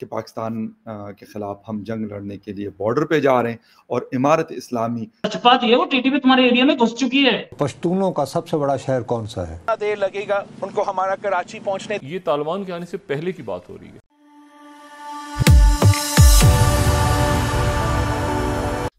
कि पाकिस्तान के खिलाफ हम जंग लड़ने के लिए बॉर्डर पे जा रहे हैं और इमारत इस्लामी सच बात ये है वो टीटीपी तुम्हारे एरिया में घुस चुकी है। पश्तूनों का सबसे बड़ा शहर कौन सा है? कितना देर लगेगा उनको हमारा कराची पहुंचने? ये तालिबान के आने से पहले की बात हो रही है।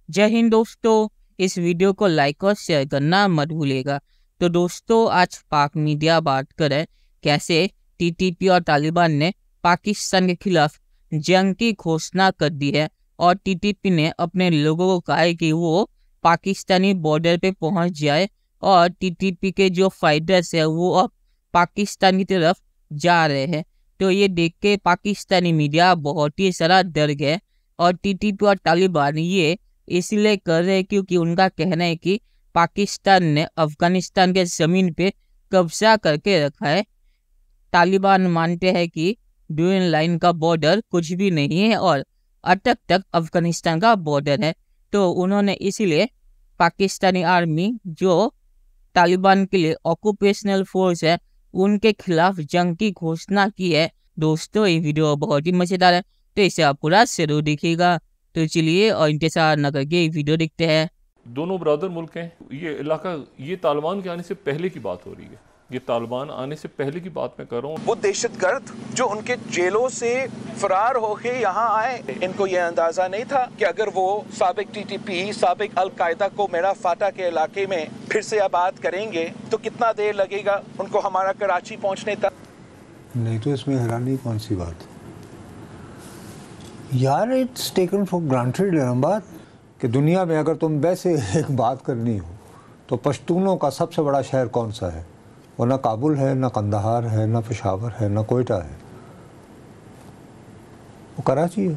जय हिंद दोस्तों, इस वीडियो को लाइक और शेयर करना मत भूलिएगा। तो दोस्तों, आज पाक मीडिया बात करे कैसे टीटीपी और तालिबान ने पाकिस्तान के खिलाफ जंग की घोषणा कर दी है और टीटीपी ने अपने लोगों को कहा है कि वो पाकिस्तानी बॉर्डर पे पहुंच जाए और टीटीपी के जो फाइटर्स है वो अब पाकिस्तान की तरफ जा रहे हैं। तो ये देख के पाकिस्तानी मीडिया बहुत ही सारा डर गए और टीटीपी और तालिबान ये इसलिए कर रहे हैं क्योंकि उनका कहना है कि पाकिस्तान ने अफगानिस्तान के ज़मीन पे कब्जा करके रखा है। तालिबान मानते हैं कि ड्यून लाइन का बॉर्डर कुछ भी नहीं है और अटक तक अफगानिस्तान का बॉर्डर है। तो उन्होंने इसीलिए पाकिस्तानी आर्मी जो तालिबान के लिए ऑक्यूपेशनल फोर्स है उनके खिलाफ जंग की घोषणा की है। दोस्तों, ये वीडियो बहुत ही मज़ेदार है तो इसे आप पूरा जरूर देखिएगा। तो चलिए और इंतजार न करके वीडियो देखते हैं। दोनों ब्रदर मुल्क हैं। ये इलाका ये तालिबान के आने से पहले की बात हो रही है। ये तालिबान आने से पहले की बात मैं कर रहा हूँ। वो दहशतगर्द जो उनके जेलों से फरार होके यहाँ आए, इनको ये अंदाजा नहीं था कि अगर वो साबिक टीटीपी, साबिक अल-कायदा को मेरा फाटा के इलाके में फिर से आबाद करेंगे तो कितना देर लगेगा उनको हमारा कराची पहुंचने तक। नहीं तो इसमें हैरानी कौन सी बात यार, इट्स टेकन फॉर ग्रांटेड बात कि दुनिया में अगर तुम वैसे एक बात करनी हो तो पश्तूनों का सबसे बड़ा शहर कौन सा है? वो ना काबुल है, ना कंदहार है, ना पेशावर है, ना कोयटा है, वो कराची है।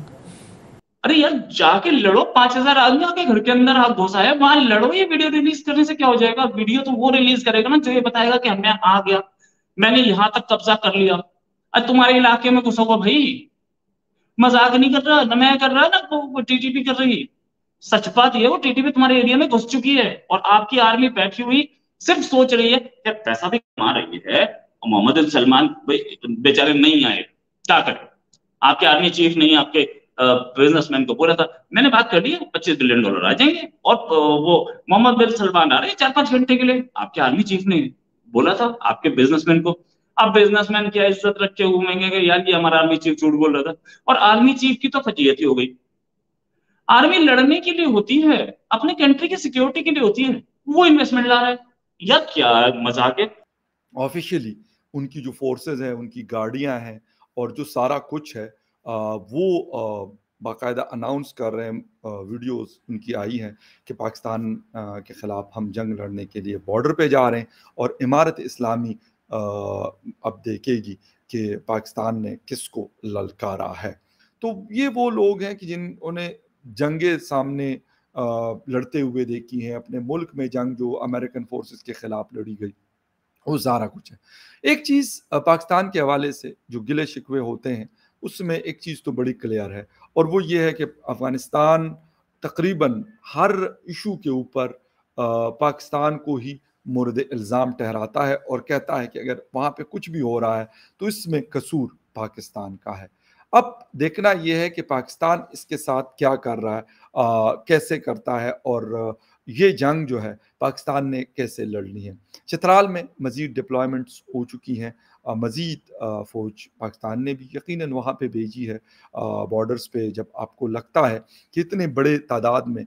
अरे यार, जाके लड़ो। 5,000 आदमी आके घर के अंदर हाथ घुसा है, वहां लड़ो। ये वीडियो रिलीज करने से क्या हो जाएगा? वीडियो तो वो रिलीज करेगा ना जो ये बताएगा कि मैं आ गया, मैंने यहां तक कब्जा कर लिया। अरे तुम्हारे इलाके में घुसा हुआ भाई, मजाक नहीं कर रहा, ना मैं कर रहा ना वो टीटीपी कर रही। सच बात ये है वो टीटीपी तुम्हारे एरिया में घुस चुकी है और आपकी आर्मी बैठी हुई सिर्फ सोच रही है कि पैसा भी कमा रही है और मोहम्मद बिन सलमान बेचारे नहीं आए, क्या करें? आपके आर्मी चीफ नहीं, आपके बिजनेसमैन को बोला था, मैंने बात कर ली है, $25 बिलियन आ जाएंगे और वो मोहम्मद बिन सलमान आ रहे हैं 4-5 घंटे के लिए। आपके आर्मी चीफ ने बोला था आपके बिजनेसमैन को। अब बिजनेसमैन क्या इज्जत रख के घूमेंगे कि यार ये हमारा आर्मी चीफ झूठ बोल रहा था। और आर्मी चीफ की तो फजीयत ही हो गई। आर्मी लड़ने के लिए होती है, अपने कंट्री की सिक्योरिटी के लिए होती है, वो इन्वेस्टमेंट ला रहा है। यार क्या मजाक है। ऑफिशियली उनकी जो फोर्सेस हैं, उनकी गाड़ियां हैं और जो सारा कुछ है वो बाकायदा अनाउंस कर रहे हैं। वीडियोस उनकी आई हैं कि पाकिस्तान के ख़िलाफ़ हम जंग लड़ने के लिए बॉर्डर पे जा रहे हैं और इमारत इस्लामी अब देखेगी कि पाकिस्तान ने किसको ललकारा है। तो ये वो लोग हैं कि जिन्होंने जंगे सामने लड़ते हुए देखी हैं। अपने मुल्क में जंग जो अमेरिकन फोर्सेस के ख़िलाफ़ लड़ी गई, वो सारा कुछ है। एक चीज़ पाकिस्तान के हवाले से जो गिले शिकवे होते हैं उसमें एक चीज़ तो बड़ी क्लियर है और वो ये है कि अफ़गानिस्तान तकरीबन हर इशू के ऊपर पाकिस्तान को ही मोरद इल्ज़ाम ठहराता है और कहता है कि अगर वहाँ पे कुछ भी हो रहा है तो इसमें कसूर पाकिस्तान का है। अब देखना यह है कि पाकिस्तान इसके साथ क्या कर रहा है, कैसे करता है और ये जंग जो है पाकिस्तान ने कैसे लड़नी है। चित्राल में मज़ीद डिप्लॉयमेंट्स हो चुकी हैं, मज़ीद फ़ौज पाकिस्तान ने भी यकीनन वहाँ पे भेजी है। बॉर्डर्स पे जब आपको लगता है कि इतने बड़े तादाद में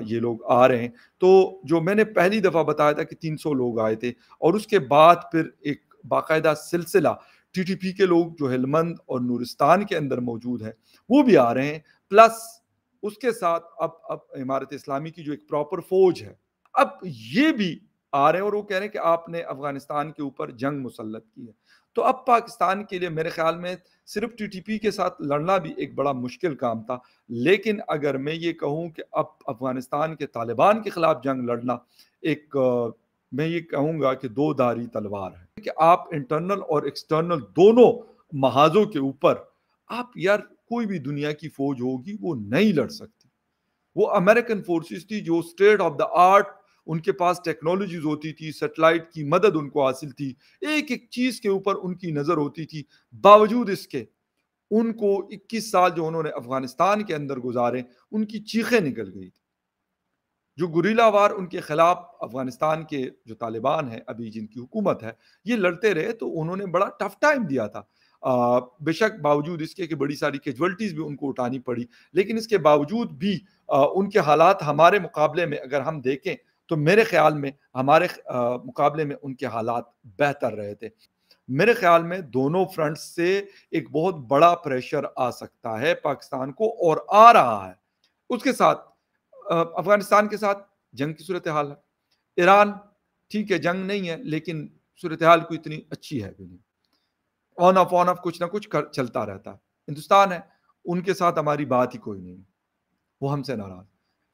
ये लोग आ रहे हैं, तो जो मैंने पहली दफ़ा बताया था कि 300 लोग आए थे और उसके बाद फिर एक बाकायदा सिलसिला टीटीपी के लोग जो हेलमंद और नूरिस्तान के अंदर मौजूद हैं वो भी आ रहे हैं, प्लस उसके साथ अब इमारत इस्लामी की जो एक प्रॉपर फौज है अब ये भी आ रहे हैं और वो कह रहे हैं कि आपने अफगानिस्तान के ऊपर जंग मुसल्लत की है। तो अब पाकिस्तान के लिए मेरे ख्याल में सिर्फ टीटीपी के साथ लड़ना भी एक बड़ा मुश्किल काम था, लेकिन अगर मैं ये कहूँ कि अब अफगानिस्तान के तालिबान के खिलाफ जंग लड़ना एक मैं ये कहूँगा कि दो धारी तलवार है कि आप इंटरनल और एक्सटर्नल दोनों महाजों के ऊपर आप यार कोई भी दुनिया की फौज होगी वो नहीं लड़ सकती। वो अमेरिकन फोर्सेस थी जो स्टेट ऑफ द आर्ट, उनके पास टेक्नोलॉजीज होती थी, सैटेलाइट की मदद उनको हासिल थी, एक एक चीज के ऊपर उनकी नजर होती थी। बावजूद इसके उनको 21 साल जो उन्होंने अफगानिस्तान के अंदर गुजारे, उनकी चीखें निकल गई थी। जो गुरिल्ला वार उनके खिलाफ अफगानिस्तान के जो तालिबान है अभी जिनकी हुकूमत है, ये लड़ते रहे, तो उन्होंने बड़ा टफ टाइम दिया था। बेशक बावजूद इसके कि बड़ी सारी कैजुअल्टीज भी उनको उठानी पड़ी, लेकिन इसके बावजूद भी उनके हालात हमारे मुकाबले में अगर हम देखें तो मेरे ख्याल में हमारे मुकाबले में उनके हालात बेहतर रहे थे। मेरे ख्याल में दोनों फ्रंट से एक बहुत बड़ा प्रेशर आ सकता है पाकिस्तान को, और आ रहा है। उसके साथ अफगानिस्तान के साथ जंग की सूरत हाल है। ईरान ठीक है, जंग नहीं है, लेकिन सूरत हाल कोई इतनी अच्छी है भी नहीं। ऑन ऑफ कुछ ना कुछ चलता रहता है। हिंदुस्तान है, उनके साथ हमारी बात ही कोई नहीं, वो हमसे नाराज।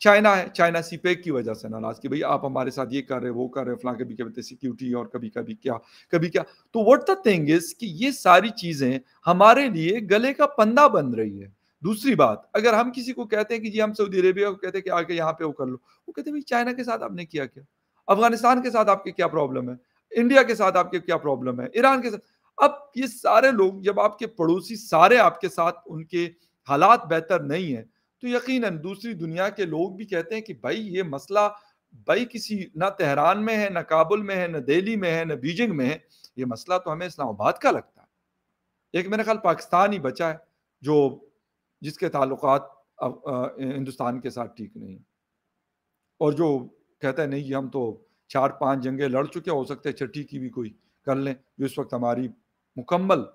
चाइना है, चाइना सीपेक की वजह से नाराज कि भाई आप हमारे साथ ये कर रहे, वो कर रहे, फलां, कभी कहते सिक्योरिटी और कभी क्या। तो व्हाट द थिंग इज कि ये सारी चीजें हमारे लिए गले का पंदा बन रही है। दूसरी बात, अगर हम किसी को कहते हैं कि जी हम सऊदी अरेबिया को कहते हैं कि आके यहाँ पे वो कर लो, वो कहते हैं भाई चाइना के साथ आपने किया क्या, अफगानिस्तान के साथ आपके क्या प्रॉब्लम है, इंडिया के साथ आपके क्या प्रॉब्लम है, ईरान के साथ। अब ये सारे लोग जब आपके पड़ोसी सारे आपके साथ, उनके हालात बेहतर नहीं है, तो यकीनन दूसरी दुनिया के लोग भी कहते हैं कि भाई ये मसला भाई किसी ना तेहरान में है, ना काबुल में है, ना दिल्ली में है, ना बीजिंग में है, ये मसला तो हमें इस्लामाबाद का लगता है। एक मेरे ख्याल पाकिस्तान ही बचा है जो जिसके ताल्लुकात हिंदुस्तान के साथ ठीक नहीं, और जो कहता है नहीं हम तो 4-5 जंगें लड़ चुके, हो सकता है छठी की भी कोई कर लें, जो इस वक्त हमारी मुकम्मल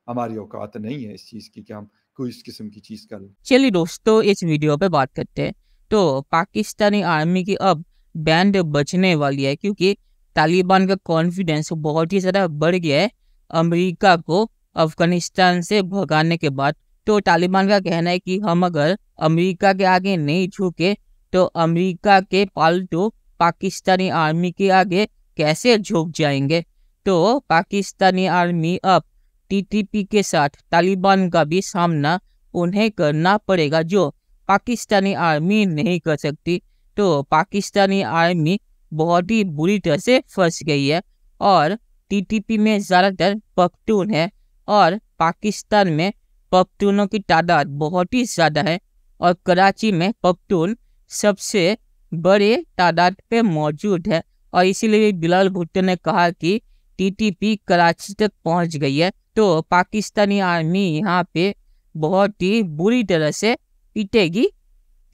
हमारी औकात नहीं है इस चीज़ की कि हम कोई इस किस्म की चीज़ कर लें। चलिए दोस्तों, इस वीडियो पे बात करते हैं। तो पाकिस्तानी आर्मी की अब बैंड बचने वाली है, क्योंकि तालिबान का कॉन्फिडेंस बहुत ही ज़्यादा बढ़ गया है अमेरिका को अफगानिस्तान से भगाने के बाद। तो तालिबान का कहना है कि हम अगर अमेरिका के आगे नहीं झुके तो अमेरिका के पालतू पाकिस्तानी आर्मी के आगे कैसे झुक जाएंगे। तो पाकिस्तानी आर्मी अब टीटीपी के साथ तालिबान का भी सामना उन्हें करना पड़ेगा, जो पाकिस्तानी आर्मी नहीं कर सकती। तो पाकिस्तानी आर्मी बहुत ही बुरी तरह से फंस गई है, और टीटीपी में ज़्यादातर पख्तून है, और पाकिस्तान में पख्तूनों की तादाद बहुत ही ज़्यादा है, और कराची में पख्तून सबसे बड़े तादाद पे मौजूद है। और इसीलिए बिलाल भुट्टो ने कहा कि टीटीपी कराची तक पहुंच गई है। तो पाकिस्तानी आर्मी यहाँ पे बहुत ही बुरी तरह से पीटेगी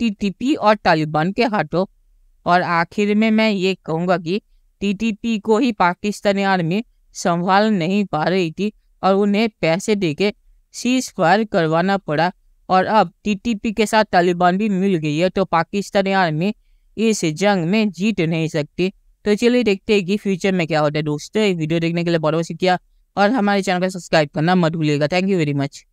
टीटीपी और तालिबान के हाथों। और आखिर में मैं ये कहूँगा कि टीटीपी को ही पाकिस्तानी आर्मी संभाल नहीं पा रही थी, और उन्हें पैसे देके सीज फायर करवाना पड़ा, और अब टीटीपी के साथ तालिबान भी मिल गई है, तो पाकिस्तानी आर्मी इस जंग में जीत नहीं सकती। तो चलिए देखते हैं कि फ्यूचर में क्या होता है। दोस्तों, वीडियो देखने के लिए बहुत बहुत शुक्रिया, और हमारे चैनल को सब्सक्राइब करना मत भूलिएगा। Thank you very much.